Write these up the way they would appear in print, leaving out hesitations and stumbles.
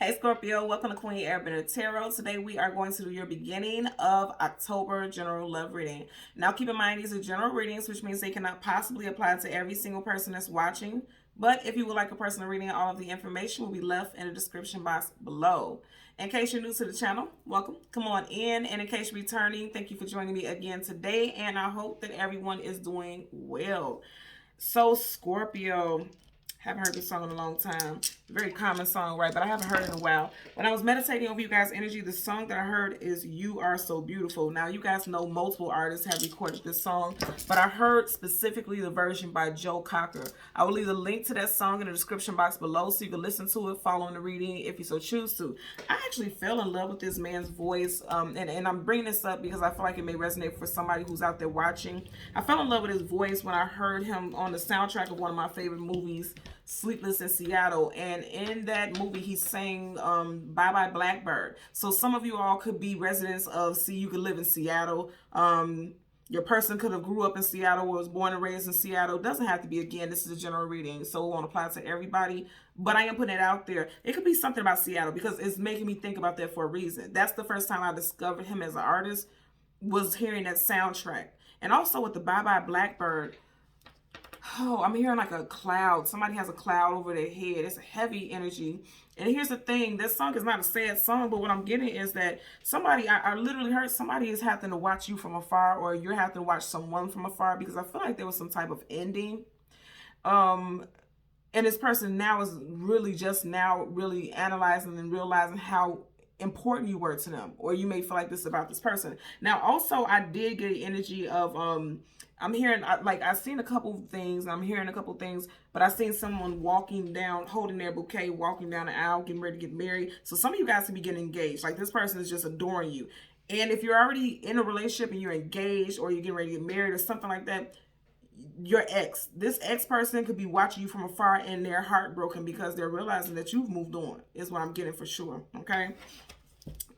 Hey Scorpio, welcome to Queen Airbender Tarot. Today we are going to do your beginning of October general love reading. Now keep in mind these are general readings, which means they cannot possibly apply to every single person that's watching. But if you would like a personal reading, all of the information will be left in the description box below. In case you're new to the channel, welcome. Come on in. And in case you're returning, thank you for joining me again today. And I hope that everyone is doing well. So Scorpio, haven't heard this song in a long time. Very common song, right? But I haven't heard it in a while. When I was meditating over you guys' energy, the song that I heard is You Are So Beautiful. Now, you guys know multiple artists have recorded this song, but I heard specifically the version by Joe Cocker. I will leave the link to that song in the description box below so you can listen to it following the reading if you so choose to. I actually fell in love with this man's voice, and I'm bringing this up because I feel like it may resonate for somebody who's out there watching. I fell in love with his voice when I heard him on the soundtrack of one of my favorite movies, Sleepless in Seattle, and in that movie he sang Bye Bye Blackbird. So some of you all could be residents of, see, you could live in Seattle. Your person could have grew up in Seattle or was born and raised in Seattle. It doesn't have to be, again, this is a general reading, so it won't apply to everybody, but I am putting it out there. It could be something about Seattle because it's making me think about that for a reason. That's the first time I discovered him as an artist, was hearing that soundtrack. And also with the Bye Bye Blackbird, oh, I'm hearing like a cloud. Somebody has a cloud over their head. It's a heavy energy. And here's the thing. This song is not a sad song, but what I'm getting is that somebody, I literally heard somebody is having to watch you from afar, or you're having to watch someone from afar, because I feel like there was some type of ending. And this person now is really just now really analyzing and realizing how important you were to them, or you may feel like this about this person. Now, also, I did get an energy of, I'm hearing, like, I've seen a couple things, I'm hearing a couple things, but I've seen someone walking down, holding their bouquet, walking down the aisle, getting ready to get married. So some of you guys can be getting engaged. Like, this person is just adoring you. And if you're already in a relationship and you're engaged, or you're getting ready to get married or something like that, your ex, this ex person could be watching you from afar and they're heartbroken because they're realizing that you've moved on, is what I'm getting for sure. Okay.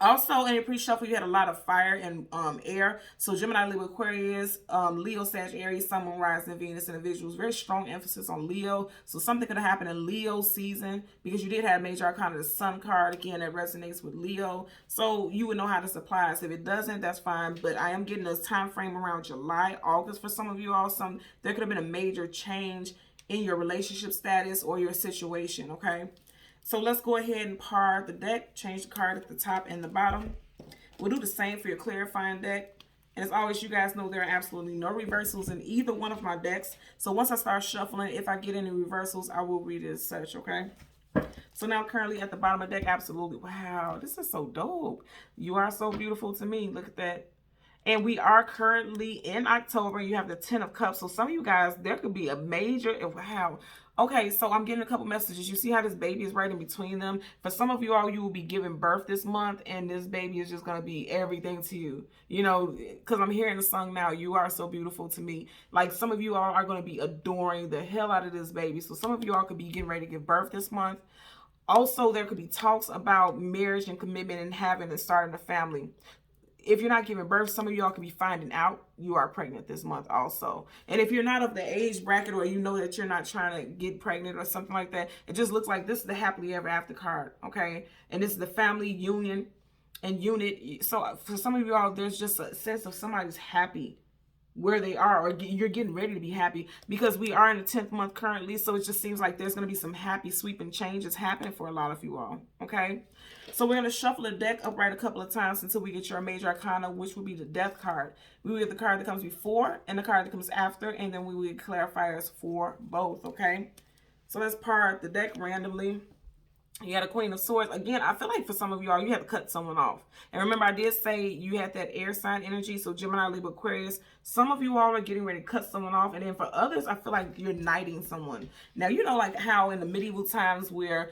Also, in your pre-shuffle, you had a lot of fire and air. So Gemini, Libra, Aquarius, Leo, Sag, Aries, Sun, Moon, Rising, Venus individuals. Very strong emphasis on Leo. So something could have happened in Leo season, because you did have Major Arcana, the Sun card. Again, that resonates with Leo. So you would know how this applies. If it doesn't, that's fine. But I am getting a time frame around July, August for some of you all. There could have been a major change in your relationship status or your situation, okay? So let's go ahead and par the deck. Change the card at the top and the bottom. We'll do the same for your clarifying deck. And as always, you guys know there are absolutely no reversals in either one of my decks. So once I start shuffling, if I get any reversals, I will read it as such, okay? So now currently at the bottom of the deck, absolutely. Wow, this is so dope. You are so beautiful to me. Look at that. And we are currently in October. You have the 10 of Cups. So some of you guys, there could be a major, wow. Okay, so I'm getting a couple messages. You see how this baby is right in between them? For some of you all, you will be giving birth this month, and this baby is just going to be everything to you. You know, because I'm hearing the song now, You Are So Beautiful to Me. Like, some of you all are going to be adoring the hell out of this baby. So some of you all could be getting ready to give birth this month. Also, there could be talks about marriage and commitment and having and starting a family. If you're not giving birth, some of y'all could be finding out you are pregnant this month also. And if you're not of the age bracket, or you know that you're not trying to get pregnant or something like that, it just looks like this is the happily ever after card, okay? And this is the family union and unit. So for some of y'all, there's just a sense of somebody's happy where they are, or you're getting ready to be happy, because we are in the 10th month currently. So it just seems like there's going to be some happy sweeping changes happening for a lot of you all, okay? So we're going to shuffle the deck upright a couple of times until we get your Major Arcana, which will be the Death card. We will get the card that comes before and the card that comes after, and then we will get clarifiers for both, okay? So let's par the deck randomly. You had a Queen of Swords. Again, I feel like for some of y'all, you have to cut someone off. And remember, I did say you had that air sign energy, so Gemini, Libra, Aquarius. Some of you all are getting ready to cut someone off. And then for others, I feel like you're knighting someone. Now, you know, like how in the medieval times where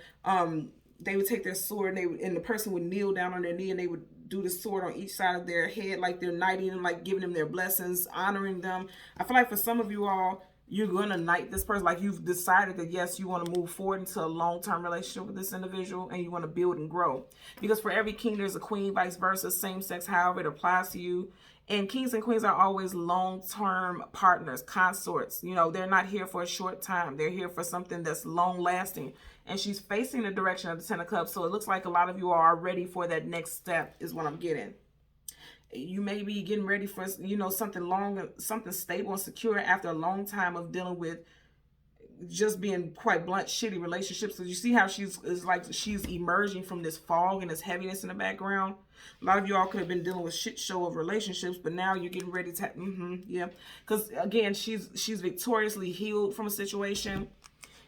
they would take their sword and the person would kneel down on their knee and they would do the sword on each side of their head, like they're knighting them, like giving them their blessings, honoring them. I feel like for some of you all, you're going to knight this person. Like you've decided that, yes, you want to move forward into a long-term relationship with this individual and you want to build and grow. Because for every king, there's a queen, vice versa, same sex, however it applies to you. And kings and queens are always long-term partners, consorts. You know, they're not here for a short time. They're here for something that's long-lasting. And she's facing the direction of the Ten of Cups. So it looks like a lot of you are ready for that next step is what I'm getting. You may be getting ready for, you know, something long, something stable and secure after a long time of dealing with just being quite blunt, shitty relationships. So you see how she's emerging from this fog and this heaviness in the background. A lot of y'all could have been dealing with shit show of relationships, but now you're getting ready to, yeah. Because again, she's victoriously healed from a situation.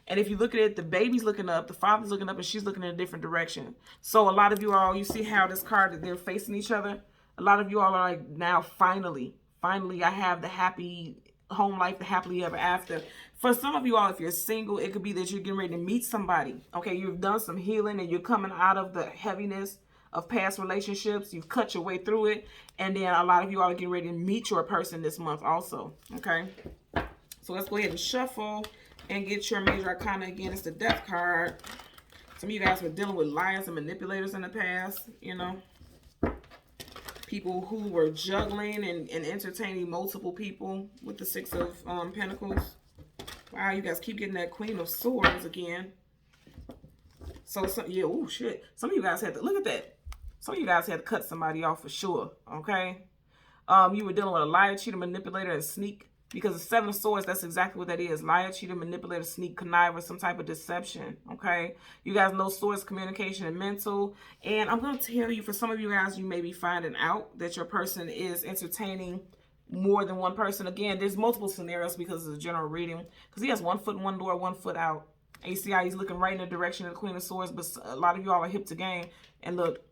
And if you look at it, the baby's looking up, the father's looking up, and she's looking in a different direction. So a lot of you all, you see how this card, they're facing each other. A lot of you all are like, now finally, I have the happy home life, the happily ever after. For some of you all, if you're single, it could be that you're getting ready to meet somebody. Okay, you've done some healing and you're coming out of the heaviness of past relationships. You've cut your way through it. And then a lot of you all are getting ready to meet your person this month also. Okay, so let's go ahead and shuffle and get your major arcana. Again, it's the Death card. Some of you guys were dealing with liars and manipulators in the past, you know. People who were juggling and entertaining multiple people with the Six of Pentacles. Wow, you guys keep getting that Queen of Swords again. So, yeah, oh, shit. Some of you guys had to, look at that. Some of you guys had to cut somebody off for sure, okay? You were dealing with a liar, cheater, manipulator, and sneak. Because the Seven of Swords, that's exactly what that is. Liar, cheater, manipulator, sneak, conniver, some type of deception, okay? You guys know swords, communication, and mental. And I'm going to tell you, for some of you guys, you may be finding out that your person is entertaining more than one person. Again, there's multiple scenarios because it's a general reading. Because he has 1 foot in one door, 1 foot out. And you see how he's looking right in the direction of the Queen of Swords. But a lot of you all are hip to game. And look,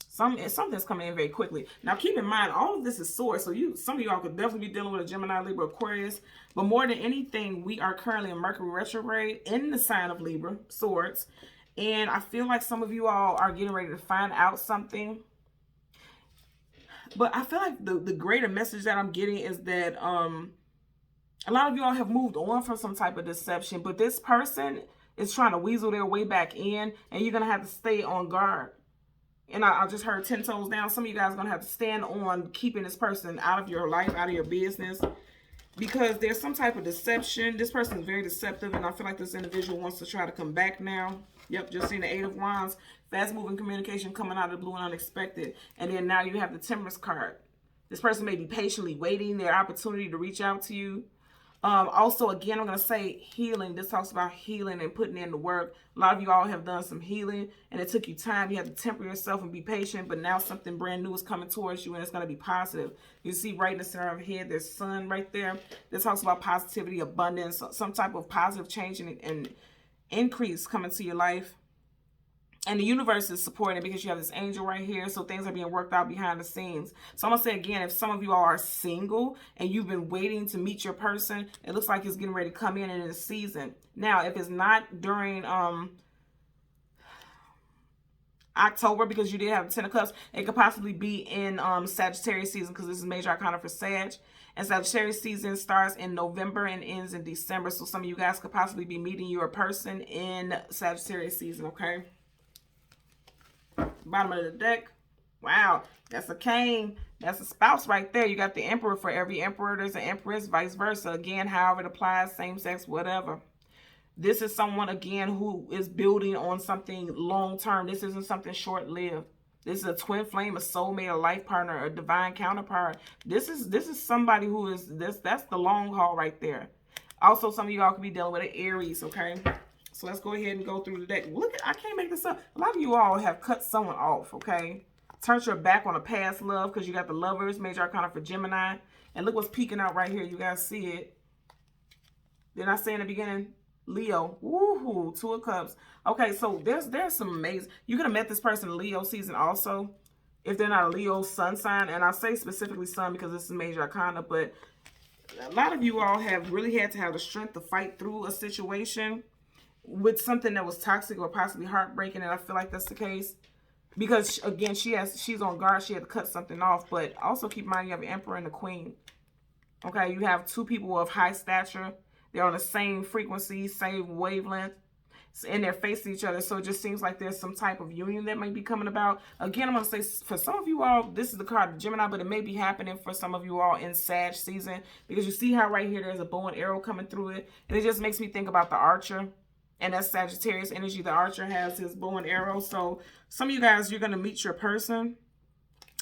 something's coming in very quickly. Now, keep in mind, all of this is swords. So some of y'all could definitely be dealing with a Gemini, Libra, Aquarius. But more than anything, we are currently in Mercury retrograde in the sign of Libra, swords. And I feel like some of you all are getting ready to find out something. But I feel like the greater message that I'm getting is that a lot of you all have moved on from some type of deception. But this person is trying to weasel their way back in. And you're going to have to stay on guard. And I just heard 10 toes down. Some of you guys are going to have to stand on keeping this person out of your life, out of your business. Because there's some type of deception. This person is very deceptive. And I feel like this individual wants to try to come back now. Yep, just seen the Eight of Wands. Fast-moving communication coming out of the blue and unexpected. And then now you have the Temperance card. This person may be patiently waiting their opportunity to reach out to you. Also, again, I'm going to say healing. This talks about healing and putting in the work. A lot of you all have done some healing and it took you time. You have to temper yourself and be patient, but now something brand new is coming towards you and it's going to be positive. You see right in the center of your head, there's sun right there. This talks about positivity, abundance, some type of positive change and increase coming to your life. And the universe is supporting it because you have this angel right here. So things are being worked out behind the scenes. So I'm going to say again, if some of you all are single and you've been waiting to meet your person, it looks like it's getting ready to come in this season. Now, if it's not during October, because you did have the 10 of Cups, it could possibly be in Sagittarius season because this is major arcana for Sag. And Sagittarius season starts in November and ends in December. So some of you guys could possibly be meeting your person in Sagittarius season, okay? Bottom of the deck. Wow, that's a king. That's a spouse right there. You got the Emperor. For every emperor, there's an empress, vice versa. Again, however it applies, same sex, whatever. This is someone, again, who is building on something long-term. This isn't something short-lived. This is a twin flame, a soulmate, a life partner, a divine counterpart. This is somebody who is, that's the long haul right there. Also, some of y'all could be dealing with an Aries, okay? So let's go ahead and go through the deck. Look, I can't make this up. A lot of you all have cut someone off, okay? Turned your back on a past love because you got the Lovers, major arcana for Gemini. And look what's peeking out right here. You guys see it. Did I say in the beginning? Leo. Woohoo, 2 of Cups. Okay, so there's some amazing. You could have met this person in Leo season also. If they're not a Leo sun sign. And I say specifically sun because this is major arcana. But a lot of you all have really had to have the strength to fight through a situation with something that was toxic or possibly heartbreaking, and I feel like that's the case because again she's on guard. She had to cut something off. But also keep in mind you have the Emperor and the Queen. Okay, you have 2 people of high stature They're on the same frequency, same wavelength, and they're facing each other. So it just seems like there's some type of union that might be coming about. Again, I'm going to say for some of you all, this is the card of Gemini, but it may be happening for some of you all in Sag season, because you see how right here there's a bow and arrow coming through it. And it just makes me think about the Archer. And that's Sagittarius energy. The Archer has his bow and arrow. So some of you guys, you're going to meet your person.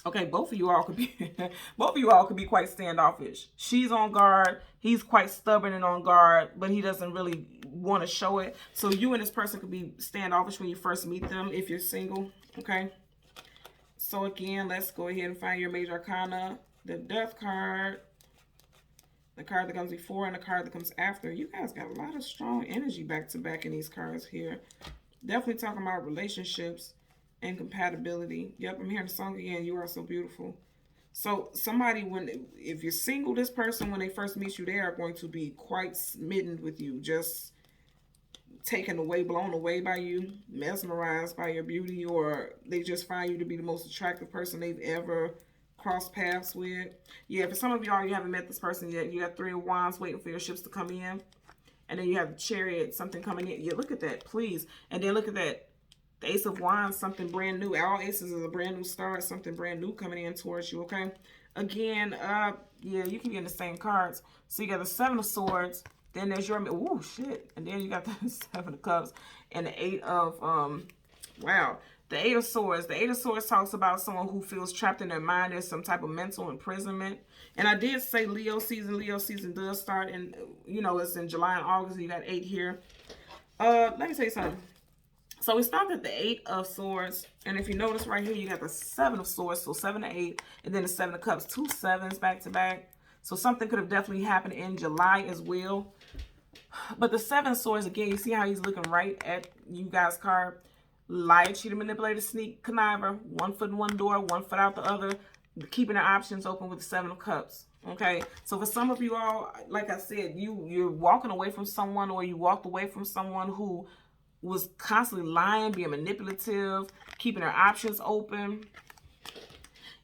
Okay, both of you all could be quite standoffish. She's on guard. He's quite stubborn and on guard, but he doesn't really want to show it. So you and this person could be standoffish when you first meet them if you're single. Okay. So again, let's go ahead and find your major arcana. The Death card, the card that comes before, and the card that comes after. You guys got a lot of strong energy back to back in these cards here. Definitely talking about relationships and compatibility. Yep, I'm hearing the song again. You are so beautiful. So somebody, if you're single, this person, when they first meet you, they are going to be quite smitten with you. Just taken away, blown away by you, mesmerized by your beauty, or they just find you to be the most attractive person they've ever crossed paths with. Yeah, for some of y'all, you haven't met this person yet. You got 3 of Wands waiting for your ships to come in. And then you have the Chariot, something coming in. Yeah, look at that, please. And then look at that. The Ace of Wands, something brand new. All aces is a brand new start, something brand new coming in towards you, okay? Again, yeah, you can get the same cards. So you got the 7 of Swords, then there's your, oh shit. And then you got the 7 of Cups and the 8 of, wow. The 8 of Swords. The 8 of Swords talks about someone who feels trapped in their mind. There's some type of mental imprisonment. And I did say Leo season. Leo season does start in, you know, it's in July and August. You got 8 here. Let me tell you something. So we started at the 8 of Swords. And if you notice right here, you got the 7 of Swords. So 7 to 8. And then the 7 of Cups. 2 sevens back to back. So something could have definitely happened in July as well. But the 7 of Swords, again, you see how he's looking right at you guys' card. Liar, cheater, manipulator, sneak, conniver. 1 foot in one door, 1 foot out the other. Keeping their options open with the 7 of Cups. Okay, so for some of you all, like I said, you're walking away from someone, or you walked away from someone who was constantly lying, being manipulative, keeping their options open.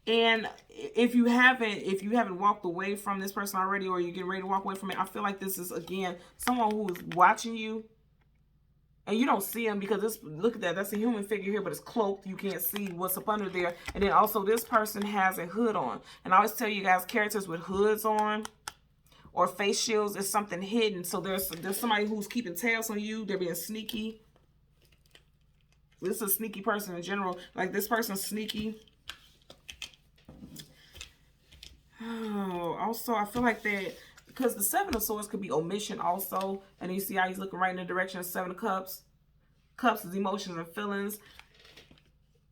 And if you haven't walked away from this person already, or you're getting ready to walk away from it, I feel like this is, again, someone who is watching you. And you don't see him because this, look at that. That's a human figure here, but it's cloaked. You can't see what's up under there. And then also this person has a hood on. And I always tell you guys, characters with hoods on or face shields is something hidden. So there's somebody who's keeping tabs on you. They're being sneaky. This is a sneaky person in general. Like this person's sneaky. Oh, also I feel like that. Because the 7 of Swords could be omission also. And you see how he's looking right in the direction of 7 of Cups. Cups is emotions and feelings.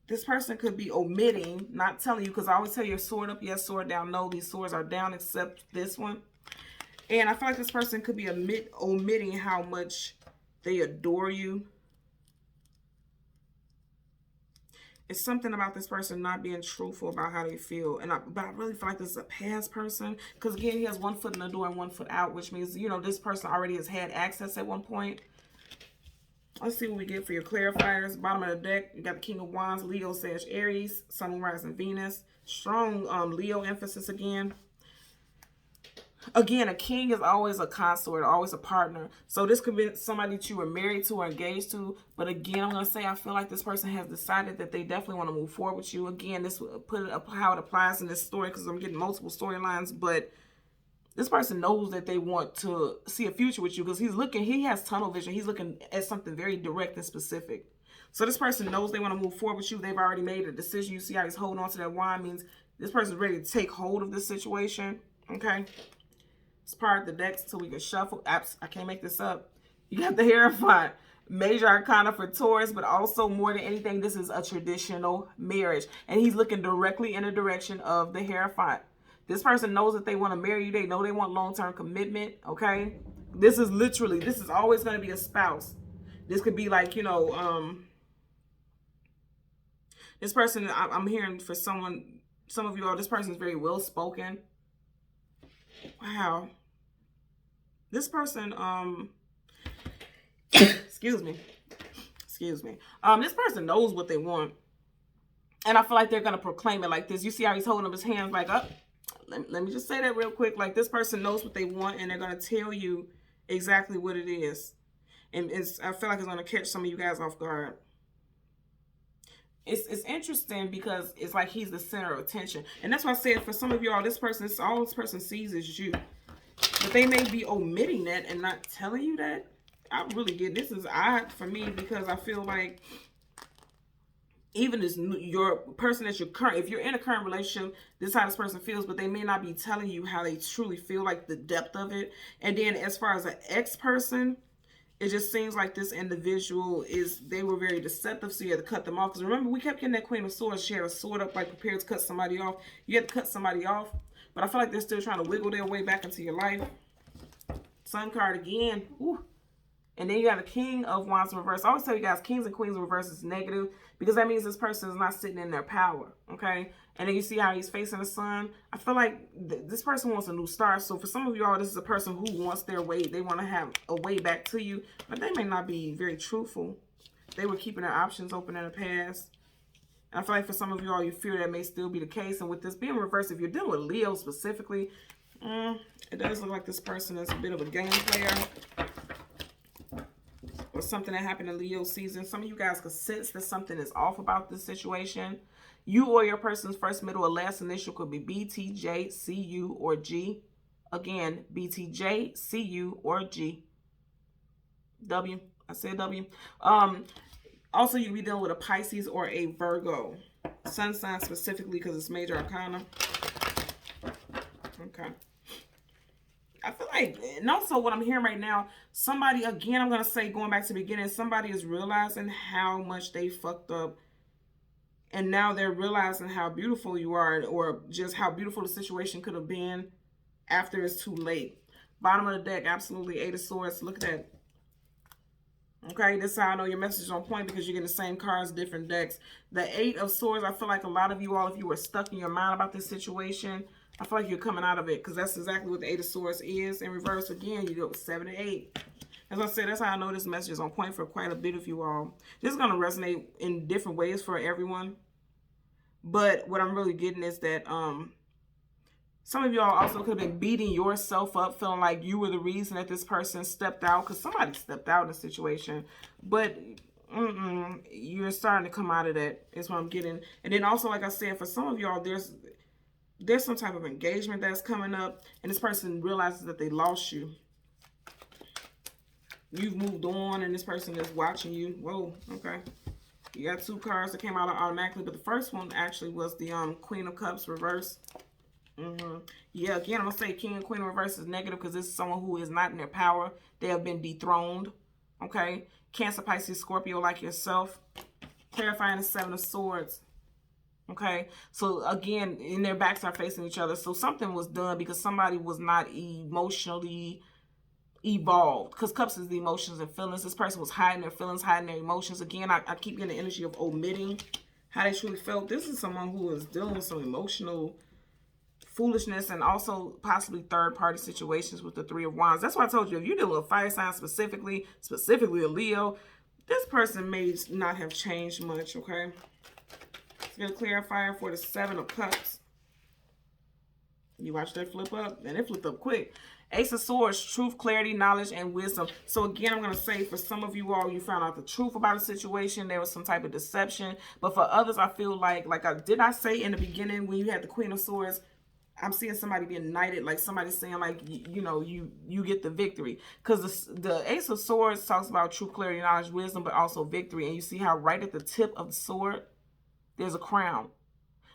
This person could be omitting, not telling you. Because I always tell you, sword up, yes, sword down. No, these swords are down except this one. And I feel like this person could be omitting how much they adore you. It's something about this person not being truthful about how they feel. But I really feel like this is a past person. Because, again, he has 1 foot in the door and 1 foot out. Which means, you know, this person already has had access at one point. Let's see what we get for your clarifiers. Bottom of the deck, you got the King of Wands, Leo, Sag, Aries, Sun, Moon, Rising, Venus. Strong Leo emphasis again. Again, a king is always a consort, always a partner. So this could be somebody that you were married to or engaged to. But again, I'm going to say I feel like this person has decided that they definitely want to move forward with you. Again, this put it how it applies in this story because I'm getting multiple storylines. But this person knows that they want to see a future with you because he has tunnel vision. He's looking at something very direct and specific. So this person knows they want to move forward with you. They've already made a decision. You see how he's holding on to that wand means this person's ready to take hold of this situation. Okay. It's part of the deck so we can shuffle. I can't make this up. You got the Hierophant. Major arcana for Taurus, but also more than anything, this is a traditional marriage. And he's looking directly in the direction of the Hierophant. This person knows that they want to marry you. They know they want long-term commitment, okay? This is always going to be a spouse. This could be like, you know, this person, I'm hearing for some of you all, this person is very well-spoken. Wow. This person, excuse me. This person knows what they want. And I feel like they're going to proclaim it like this. You see how he's holding up his hands like, up. Let me just say that real quick. Like this person knows what they want and they're going to tell you exactly what it is. And I feel like it's going to catch some of you guys off guard. It's interesting because it's like he's the center of attention. And that's why I said for some of y'all, all this person sees is you. But they may be omitting that and not telling you that. I really get this is odd for me because I feel like even as your person that you're current, if you're in a current relationship, this is how this person feels, but they may not be telling you how they truly feel, like the depth of it. And then as far as an ex person, it just seems like this individual they were very deceptive, so you had to cut them off. Because remember, we kept getting that Queen of Swords. She had a sword up, like prepared to cut somebody off. You had to cut somebody off. But I feel like they're still trying to wiggle their way back into your life. Sun card again. Ooh. And then you got a King of Wands in reverse. I always tell you guys, Kings and Queens in reverse is negative because that means this person is not sitting in their power, okay? And then you see how he's facing the sun. I feel like this person wants a new start. So for some of y'all, this is a person who wants their way. They want to have a way back to you, but they may not be very truthful. They were keeping their options open in the past. And I feel like for some of y'all, you fear that may still be the case. And with this being reversed, if you're dealing with Leo specifically, it does look like this person is a bit of a game player. Or something that happened in Leo season. Some of you guys could sense that something is off about this situation. You or your person's first, middle, or last initial could be B, T, J, C, U, or G. Again, B, T, J, C, U, or G. W. I said W. Also, you could be dealing with a Pisces or a Virgo. Sun sign specifically because it's major arcana. Okay. I feel like, and also what I'm hearing right now, somebody, again, I'm going to say, going back to the beginning, somebody is realizing how much they fucked up. And now they're realizing how beautiful you are, or just how beautiful the situation could have been after it's too late. Bottom of the deck, absolutely, Eight of Swords. Look at that. Okay, this is how I know your message is on point, because you're getting the same cards, different decks. The Eight of Swords, I feel like a lot of you all, if you were stuck in your mind about this situation, I feel like you're coming out of it, because that's exactly what the Eight of Swords is. In reverse, again, you go 7 and 8. As I said, that's how I know this message is on point for quite a bit of you all. This is going to resonate in different ways for everyone. But what I'm really getting is that some of y'all also could have been beating yourself up, feeling like you were the reason that this person stepped out, because somebody stepped out in the situation. But you're starting to come out of that, is what I'm getting. And then also, like I said, for some of y'all, there's some type of engagement that's coming up, and this person realizes that they lost you. You've moved on, and this person is watching you. Whoa, okay. You got two cards that came out automatically, but the first one actually was the Queen of Cups reverse. Yeah, again, I'm going to say King and Queen in reverse is negative because this is someone who is not in their power. They have been dethroned, okay? Cancer, Pisces, Scorpio like yourself. Clarifying the Seven of Swords. Okay, so again, in their backs are facing each other. So something was done because somebody was not emotionally evolved. Because Cups is the emotions and feelings. This person was hiding their feelings, hiding their emotions. Again, I keep getting the energy of omitting how they truly felt. This is someone who is dealing with some emotional foolishness and also possibly third-party situations with the Three of Wands. That's why I told you, if you're dealing with fire signs specifically a Leo, this person may not have changed much, okay? Get a clarifier for the Seven of Cups. You watch that flip up, and it flipped up quick. Ace of Swords, truth, clarity, knowledge, and wisdom. So again, I'm going to say for some of you all, you found out the truth about a situation. There was some type of deception. But for others, I feel like did I say in the beginning when you had the Queen of Swords, I'm seeing somebody being knighted, like somebody saying like, you get the victory. Because the Ace of Swords talks about truth, clarity, knowledge, wisdom, but also victory. And you see how right at the tip of the sword, there's a crown.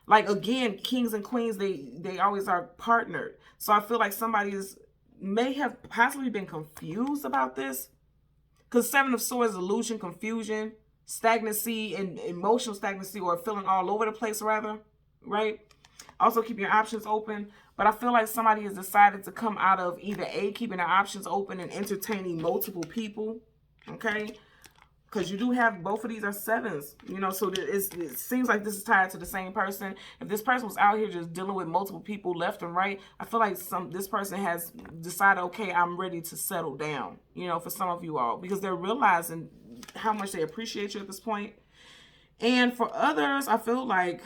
Like, again, kings and queens, they always are partnered. So I feel like somebody may have possibly been confused about this. Because Seven of Swords is illusion, confusion, stagnancy, and emotional stagnancy, or feeling all over the place, rather, right? Also, keep your options open. But I feel like somebody has decided to come out of either A, keeping their options open and entertaining multiple people, okay? Because you do have, both of these are sevens, so it seems like this is tied to the same person. If this person was out here just dealing with multiple people left and right, I feel like this person has decided, okay, I'm ready to settle down, for some of you all. Because they're realizing how much they appreciate you at this point. And for others, I feel like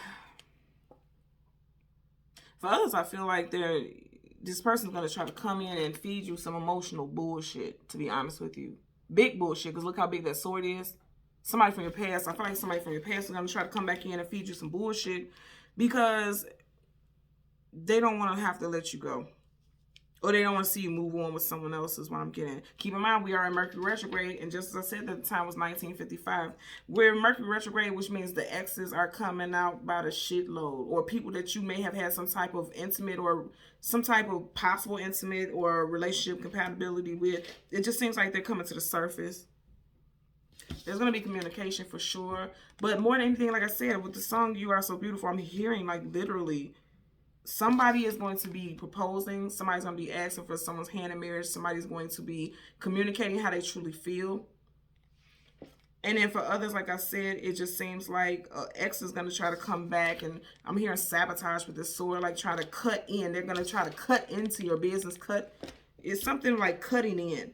this person's going to try to come in and feed you some emotional bullshit, to be honest with you. Big bullshit, because look how big that sword is. Somebody from your past, I feel like somebody from your past is going to try to come back in and feed you some bullshit because they don't want to have to let you go. Or they don't want to see you move on with someone else is what I'm getting. Keep in mind, we are in Mercury retrograde, and just as I said, the time was 1955. We're in Mercury retrograde, which means the exes are coming out by the shitload, or people that you may have had some type of intimate or some type of possible intimate or relationship compatibility with. It just seems like they're coming to the surface. There's going to be communication for sure, but more than anything, like I said, with the song You Are So Beautiful, I'm hearing like literally somebody is going to be proposing. Somebody's going to be asking for someone's hand in marriage. Somebody's going to be communicating how they truly feel. And then for others, like I said, it just seems like ex is going to try to come back. And I'm hearing sabotage with this sword, like try to cut in. They're going to try to cut into your business. It's something like cutting in.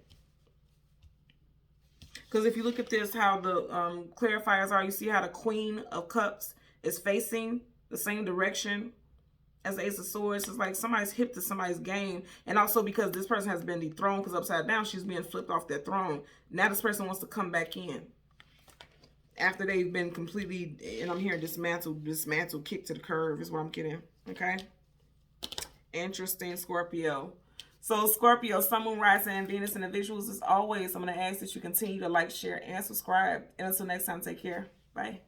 Because if you look at this, how the clarifiers are, you see how the Queen of Cups is facing the same direction as the Ace of Swords. It's like somebody's hip to somebody's game. And also because this person has been dethroned, because upside down, she's being flipped off that throne. Now this person wants to come back in. After they've been completely, and I'm hearing dismantled, kick to the curve is what I'm getting. Okay? Interesting, Scorpio. So Scorpio, Sun, Moon, Rising, and Venus in the visuals. As always, I'm going to ask that you continue to like, share, and subscribe. And until next time, take care. Bye.